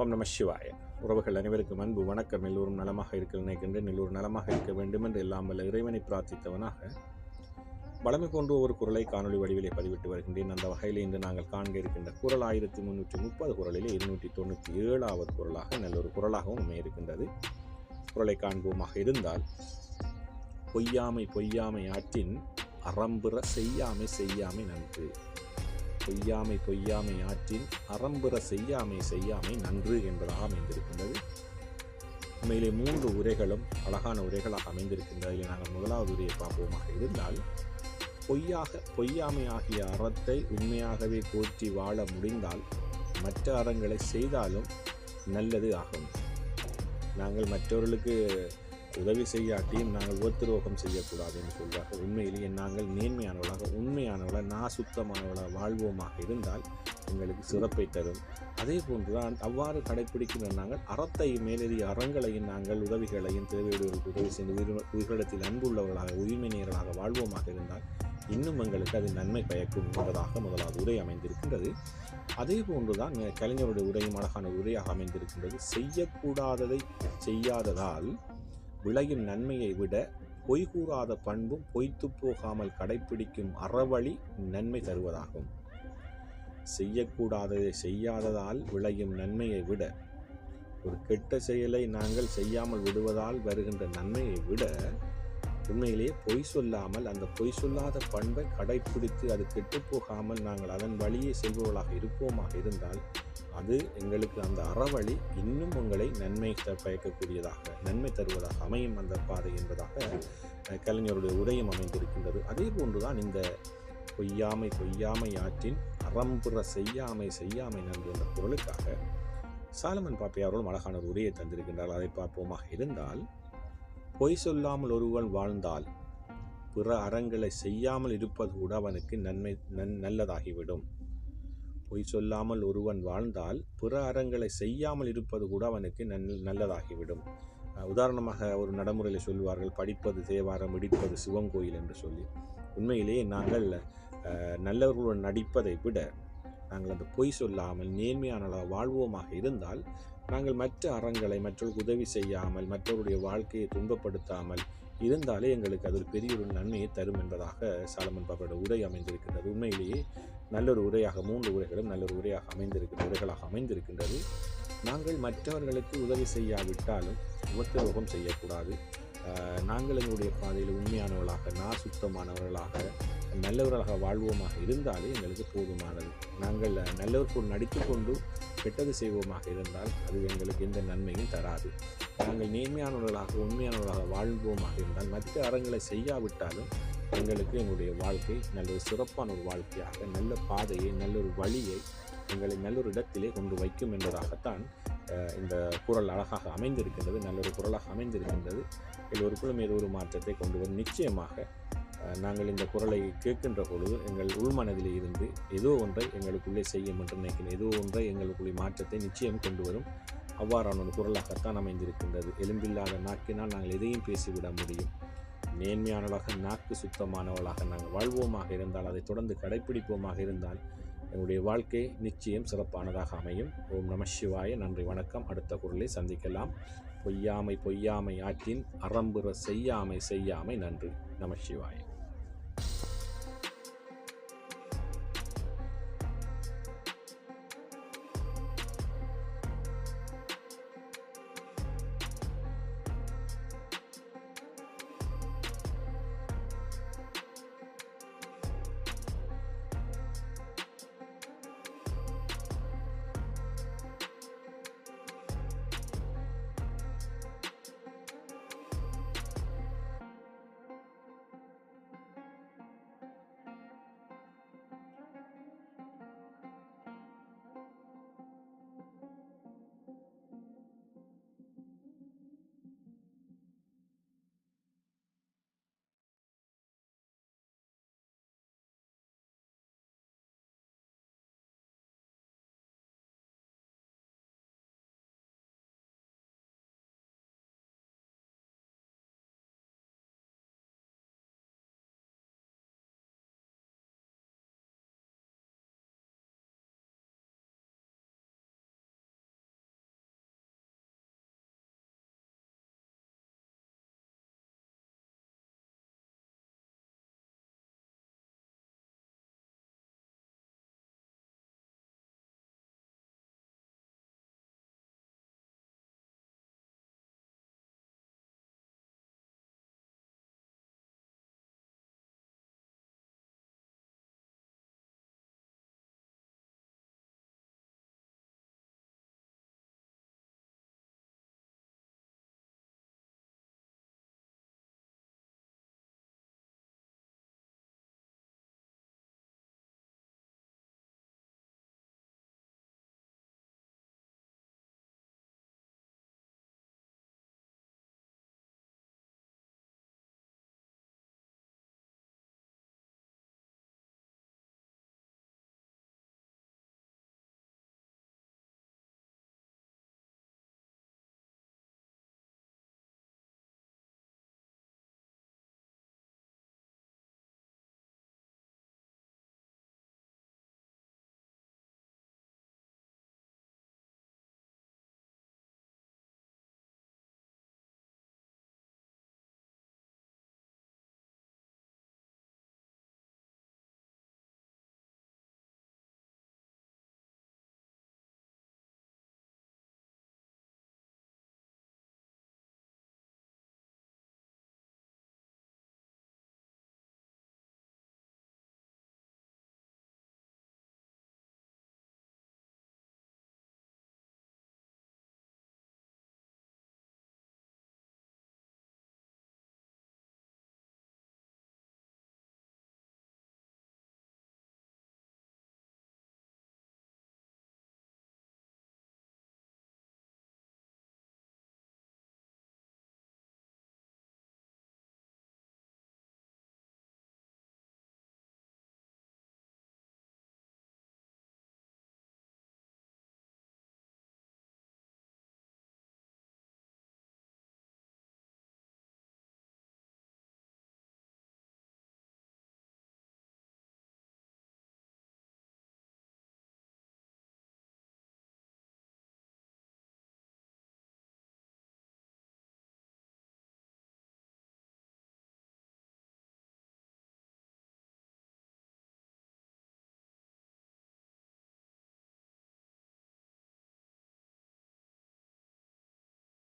ஓம் நம சிவாய. உறவுகள் அனைவருக்கும் அன்பு வணக்கம். எல்லோரும் நலமாக இருக்க நினைக்கின்றேன். எல்லோரும் நலமாக இருக்க வேண்டும் என்று எல்லாம் வல்ல இறைவனை பிரார்த்தித்தவனாக வளமை போன்ற ஒரு குரலை காணொலி வடிவிலே பதிவிட்டு வருகின்றேன். அந்த வகையில் இன்று நாங்கள் காண்க இருக்கின்ற குரல் 1330 குரலிலே 297வது குரலாக நல்ல ஒரு குரலாகவும் அமையிருக்கின்றது. குரலை காண்போமாக இருந்தால், பொய்யாமை பொய்யாமை ஆற்றின் அறம்புற செய்யாமை செய்யாமை நன்று. பொய்யாமை பொய்யாமை ஆற்றின் அறம்புற செய்யாமை செய்யாமை நன்று என்பதாக அமைந்திருக்கின்றது. உண்மையிலே 3 உரைகளும் அழகான உரைகளாக அமைந்திருக்கின்றதில் நாங்கள் முதலாவது உரையை பார்ப்போமாக இருந்தால், பொய்யாமை ஆகிய அறத்தை உண்மையாகவே போற்றி வாழ முடிந்தால் மற்ற அறங்களை செய்தாலும் நல்லது ஆகும். நாங்கள் மற்றவர்களுக்கு உதவி செய்யாட்டியும் நாங்கள் உபத்திரோகம் செய்யக்கூடாது என்று சொல்வார்கள். உண்மையிலேயே நாங்கள் நேர்மையானவர்களாக உண்மையானவர்களாக சுத்தமானவர்களாக வாழ்வோமாக இருந்தால் எங்களுக்கு சிறப்பை தரும். அதே போன்றுதான் அவ்வாறு கடைப்பிடிக்கின்ற நாங்கள் அறத்தை மேலெறிய அறங்களையும் நாங்கள் உதவிகளையும் தேவையுடையவர்களுக்கு உதவி செய்து உயிரிடத்தில் அன்புள்ளவர்களாக உரிமையினர்களாக வாழ்வோமாக இருந்தால் இன்னும் எங்களுக்கு அது நன்மை பயக்கும் என்பதாக முதலாவது உரை அமைந்திருக்கின்றது. அதே போன்றுதான் கலைஞருடைய உரையும் அழகான உரையாக அமைந்திருக்கின்றது. செய்யக்கூடாததை செய்யாததால் விளையும் நன்மையை விட பொய் கூறாத பண்பும் பொய்த்து போகாமல் கடைப்பிடிக்கும் அறவழி நன்மை தருவதாகும். செய்யக்கூடாததை செய்யாததால் விளையும் நன்மையை விட, ஒரு கெட்ட செயலை நாங்கள் செய்யாமல் விடுவதால் வருகின்ற நன்மையை விட உண்மையிலேயே பொய் சொல்லாமல் அந்த பொய் சொல்லாத பண்பை கடைப்பிடித்து அது கெட்டுப்போகாமல் நாங்கள் அதன் வழியே செல்பவர்களாக இருப்போமாக இருந்தால் அது எங்களுக்கு அந்த அறவழி இன்னும் உங்களை நன்மை பயக்கக்கூடியதாக நன்மை தருவதாக அமையும் அந்த பாதை என்பதாக கலைஞருடைய உரையும் அமைந்திருக்கின்றது. அதே போன்றுதான் இந்த பொய்யாமை பொய்யாமை ஆற்றின் அறம்புற செய்யாமை செய்யாமை நன்று என்ற குரலுக்காக சாலமன் பாப்பையாரோடும் அழகான ஒரு உரையை தந்திருக்கின்றார். அதை பார்ப்போமாக இருந்தால், பொய் சொல்லாமல் ஒருவன் வாழ்ந்தால் பிற அறங்களை செய்யாமல் இருப்பது கூட அவனுக்கு நல்லதாகிவிடும். பொய் சொல்லாமல் ஒருவன் வாழ்ந்தால் பிற அறங்களை செய்யாமல் இருப்பது கூட அவனுக்கு நல்லதாகிவிடும். உதாரணமாக ஒரு நடைமுறையில் சொல்வார்கள், படிப்பது தேவாரம், இடிப்பது சிவன் கோயில் என்று சொல்லி. உண்மையிலேயே நாங்கள் நல்லவர்களுடன் நடிப்பதை விட நாங்கள் அந்த பொய் சொல்லாமல் நேர்மையானவர்களாக வாழ்வோமாக இருந்தால் நாங்கள் மற்ற அறங்களை மற்றவர்களுக்கு உதவி செய்யாமல் மற்றவருடைய வாழ்க்கையை துன்பப்படுத்தாமல் இருந்தாலே எங்களுக்கு அது ஒரு பெரிய ஒரு நன்மையை தரும் என்பதாக சாலமன் பாப்பாவோட உரை அமைந்திருக்கின்றது. உண்மையிலேயே நல்லொரு உரையாக 3 உரைகளும் நல்லொரு உரையாக உரைகளாக அமைந்திருக்கின்றது. நாங்கள் மற்றவர்களுக்கு உதவி செய்யாவிட்டாலும் உபத்திரோகம் செய்யக்கூடாது. நாங்கள் எங்களுடைய பாதையில் உண்மையானவர்களாக சுத்தமானவர்களாக நல்லவர்களாக வாழ்வோமாக இருந்தாலே எங்களுக்கு போதுமானது. நாங்கள் நல்லவர்கள் நடித்து கொண்டு கெட்டது செய்வோமாக இருந்தால் அது எங்களுக்கு எந்த நன்மையும் தராது. நாங்கள் நேர்மையானவர்களாக உண்மையானவர்களாக வாழ்வோமாக இருந்தால் மற்ற அறங்களை செய்யாவிட்டாலும் எங்களுக்கு எங்களுடைய வாழ்க்கை நல்ல ஒரு சிறப்பான ஒரு வாழ்க்கையாக நல்ல பாதையை நல்ல ஒரு வழியை எங்களை நல்லொரு இடத்திலே கொண்டு வைக்கும் என்பதாகத்தான் இந்த குரல் அழகாக அமைந்திருக்கின்றது. நல்லொரு குரலாக அமைந்திருக்கின்றது. எல்லோருக்குள்ளும் ஏதோ ஒரு மாற்றத்தை கொண்டு வரும். நிச்சயமாக நாங்கள் இந்த குரலை கேட்கின்ற பொழுது எங்கள் உள்மனதிலே இருந்து ஏதோ ஒன்றை எங்களுக்குள்ளே செய்யும் என்று நினைக்கிறேன். ஏதோ ஒன்றை எங்களுக்குள்ளே மாற்றத்தை நிச்சயம் கொண்டு வரும். அவ்வாறான ஒரு குரலாகத்தான் அமைந்திருக்கின்றது. எலும்பில்லாத நாக்கினால் நாங்கள் எதையும் பேசிவிட முடியும். நேர்மையானவர்களாக நாக்கு சுத்தமானவர்களாக நாங்கள் வாழ்வோமாக இருந்தால் அதை தொடர்ந்து கடைப்பிடிப்போமாக இருந்தால் எங்களுடைய வாழ்க்கை நிச்சயம் சிறப்பானதாக அமையும். ஓம் நம சிவாய. நன்றி, வணக்கம். அடுத்த குரலை சந்திக்கலாம். பொய்யாமை பொய்யாமை ஆற்றின் அறம்புற செய்யாமை செய்யாமை நன்று. நம சிவாய.